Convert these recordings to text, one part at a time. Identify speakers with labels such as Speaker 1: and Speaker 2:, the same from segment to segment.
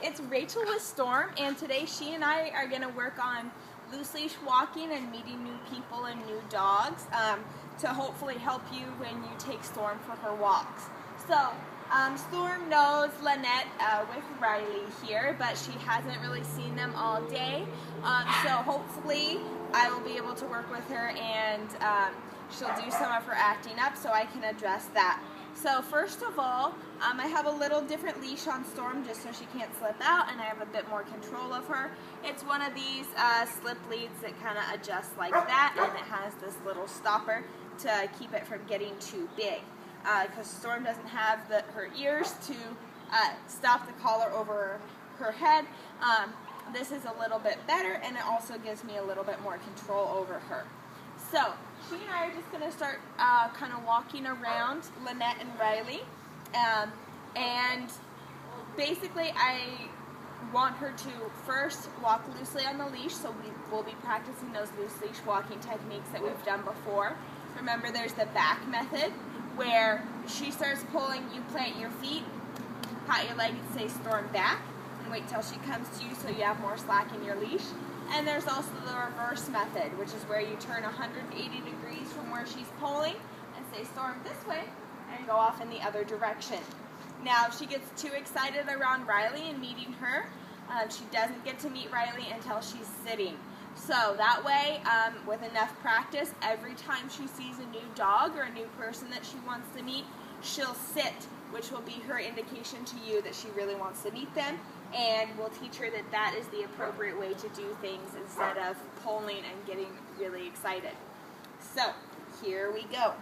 Speaker 1: it's Rachel with Storm, and today she and I are going to work on loose leash walking and meeting new people and new dogs to hopefully help you when you take Storm for her walks. So Storm knows Lynette with Riley here, but she hasn't really seen them all day. So hopefully I will be able to work with her, and she'll do some of her acting up so I can address that. So first of all, I have a little different leash on Storm just so she can't slip out, and I have a bit more control of her. It's one of these slip leads that kind of adjusts like that, and it has this little stopper to keep it from getting too big. Because Storm doesn't have her ears to stop the collar over her head. This is a little bit better, and it also gives me a little bit more control over her. So she and I are just going to start kind of walking around Lynette and Riley. And basically I want her to first walk loosely on the leash, so we'll be practicing those loose leash walking techniques that we've done before. Remember, there's the back method where she starts pulling, you plant your feet, pat your leg and say Storm back, and wait till she comes to you so you have more slack in your leash. And there's also the reverse method, which is where you turn 180 degrees from where she's pulling and say Storm this way and go off in the other direction. Now, if she gets too excited around Riley and meeting her, she doesn't get to meet Riley until she's sitting. So that way, with enough practice, every time she sees a new dog or a new person that she wants to meet, she'll sit, which will be her indication to you that she really wants to meet them, and we'll teach her that that is the appropriate way to do things instead of pulling and getting really excited. So, here we go.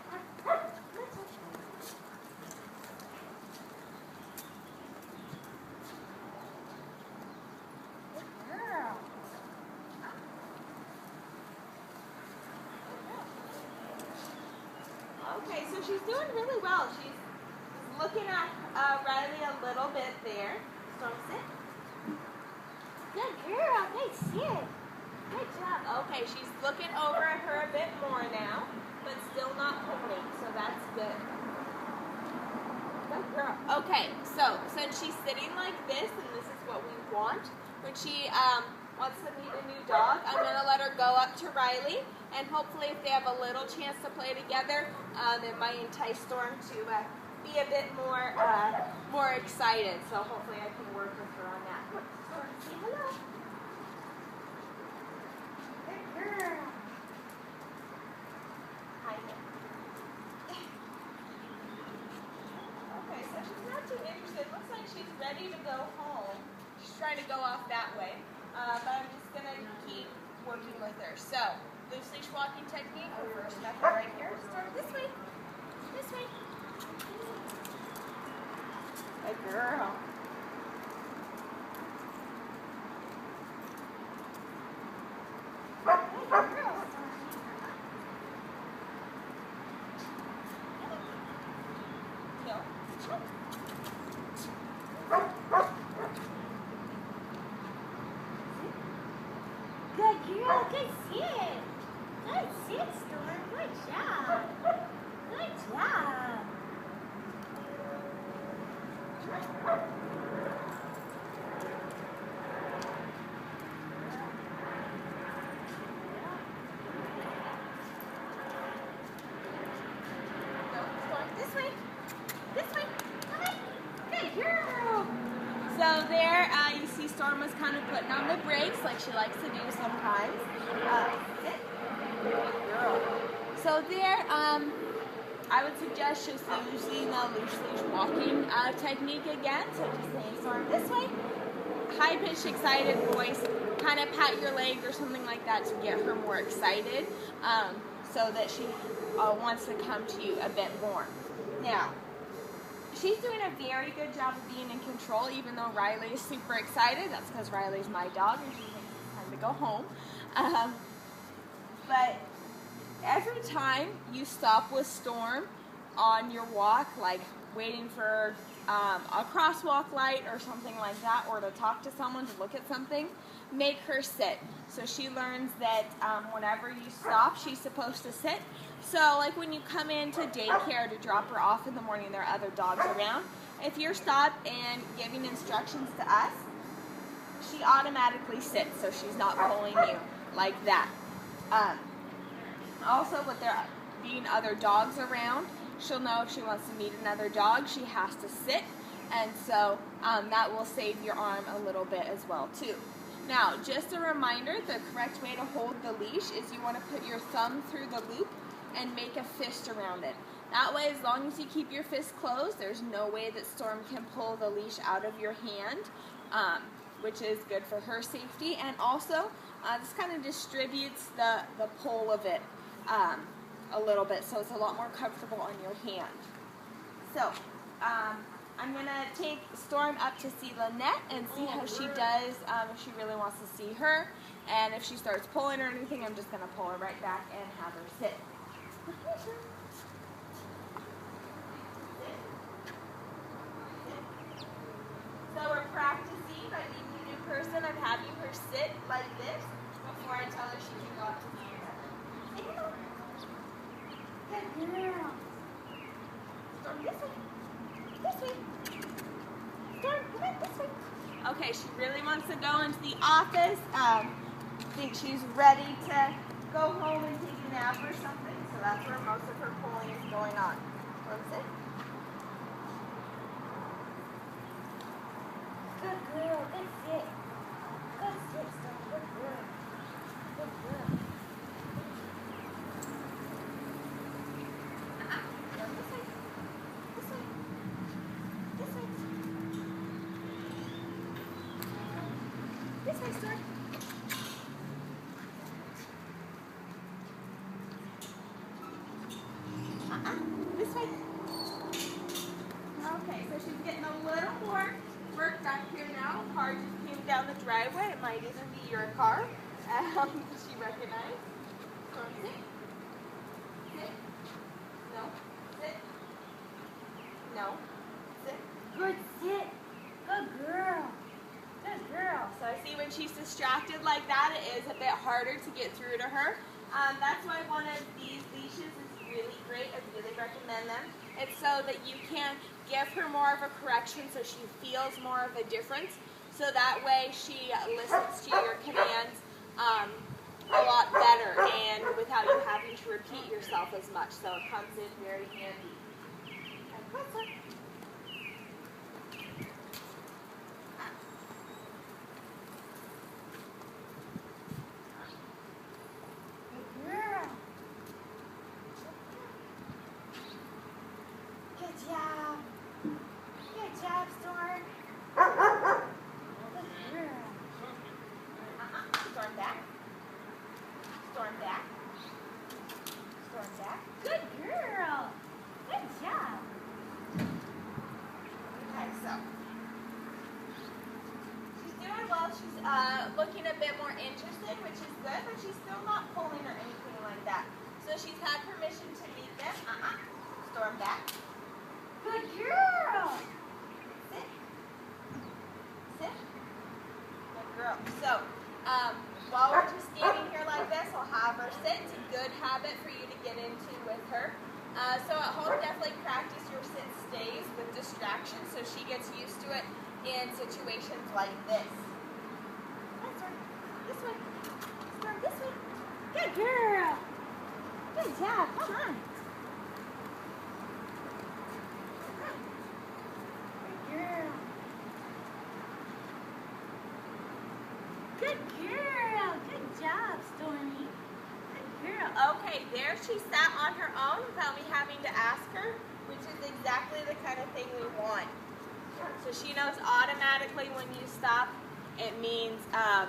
Speaker 1: Okay, so she's doing really well. She's looking at Riley a little bit there. Storm, sit. Good girl. Hey, sit. Good job. Okay, she's looking over at her a bit more now, but still not pulling, so that's good. Good girl. Okay, so since she's sitting like this, and this is what we want, when she wants to meet a new dog, I'm going to let her go up to Riley, and hopefully if they have a little chance to play together, it might entice Storm to be a bit more excited. So hopefully I can work with her on that. Storm, say hello. Good girl. Hi. Okay, so she's not too interested. Looks like she's ready to go home. She's trying to go off that way. But I'm just going to keep working with her. So, loose leash walking technique, reverse method right here. Start this way. This way. Good girl. Good girl. No. Good girl, good sit. Good sit, Storm. Good job. Good job. No, Storm, this way. This way. Come on. Good girl. So there, you see Storm was kind of putting on the brakes like she likes to do sometimes. Sit. Good girl. So there, I would suggest just using the loose leash walking technique again. So just saying Storm this way. High-pitched, excited voice. Kind of pat your leg or something like that to get her more excited, so that she wants to come to you a bit more. Now, she's doing a very good job of being in control, even though Riley is super excited. That's because Riley's my dog and she thinks it's time to go home. But every time you stop with Storm on your walk, like waiting for a crosswalk light or something like that, or to talk to someone, to look at something, make her sit. So she learns that whenever you stop, she's supposed to sit. So like when you come into daycare to drop her off in the morning, there are other dogs around. If you're stopped and giving instructions to us, she automatically sits, so she's not pulling you like that. Also, with there being other dogs around, she'll know if she wants to meet another dog, she has to sit, and so that will save your arm a little bit as well too. Now, just a reminder, the correct way to hold the leash is you want to put your thumb through the loop and make a fist around it. That way, as long as you keep your fist closed, there's no way that Storm can pull the leash out of your hand, which is good for her safety, and also this kind of distributes the pull of it a little bit, so it's a lot more comfortable on your hand. So, I'm going to take Storm up to see Lynette and see how she does, if she really wants to see her, and if she starts pulling or anything, I'm just going to pull her right back and have her sit. So we're practicing by being a new person of having her sit like this before I tell her she can go up to the ear. Good girl. Storm, this way. This way. Storm, come on, this way. Okay, she really wants to go into the office. I think she's ready to go home and take a nap or something. So that's where most of her pulling is going on. Storm, sit.
Speaker 2: Good girl, good sit. Good sit, Storm, good girl. Good girl.
Speaker 1: Storm, this way. This way. This way. This way, Storm. This way. Okay, so she's getting a little more work back here now. A car just came down the driveway. It might even be your car. She recognized. Storm, sit. Sit. No. Sit. No. Sit.
Speaker 2: Good sit. Good girl. Good girl.
Speaker 1: So I see when she's distracted like that, it is a bit harder to get through to her. That's why one of these leashes is really great. I really recommend them. It's so that you can give her more of a correction so she feels more of a difference. So that way she listens to your commands a lot better and without you having to repeat yourself as much. So it comes in very handy. And closer.
Speaker 2: Good job. Good job, Storm. Good girl.
Speaker 1: Storm back. Storm back. Storm back.
Speaker 2: Good girl. Good job.
Speaker 1: Okay, so she's doing well. She's looking a bit more interested, which is good, but she's still not pulling or anything like that. So she's had permission to meet them. Storm back.
Speaker 2: Good girl.
Speaker 1: Sit. Sit. Good girl. So, while we're just standing here like this, I'll have her sit. It's a good habit for you to get into with her. So at home, definitely practice your sit stays with distractions so she gets used to it in situations like this. Come on, Storm. This way. Storm, this way.
Speaker 2: Good girl. Good job. Come on. Good girl. Good job, Stormy. Good girl.
Speaker 1: Okay, there she sat on her own without me having to ask her, which is exactly the kind of thing we want. So she knows automatically when you stop, it means that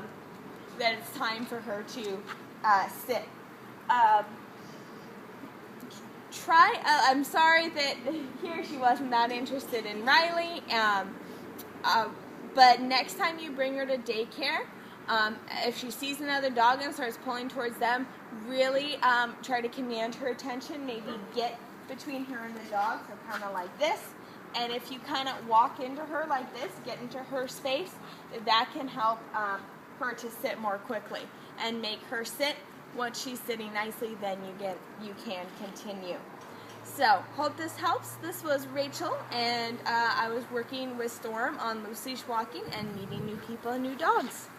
Speaker 1: it's time for her to sit. I'm sorry that here she wasn't that interested in Riley, but next time you bring her to daycare, if she sees another dog and starts pulling towards them, really try to command her attention, maybe get between her and the dog, so kind of like this. And if you kind of walk into her like this, get into her space, that can help her to sit more quickly and make her sit. Once she's sitting nicely, then you can continue. So, hope this helps. This was Rachel, and I was working with Storm on loose leash walking and meeting new people and new dogs.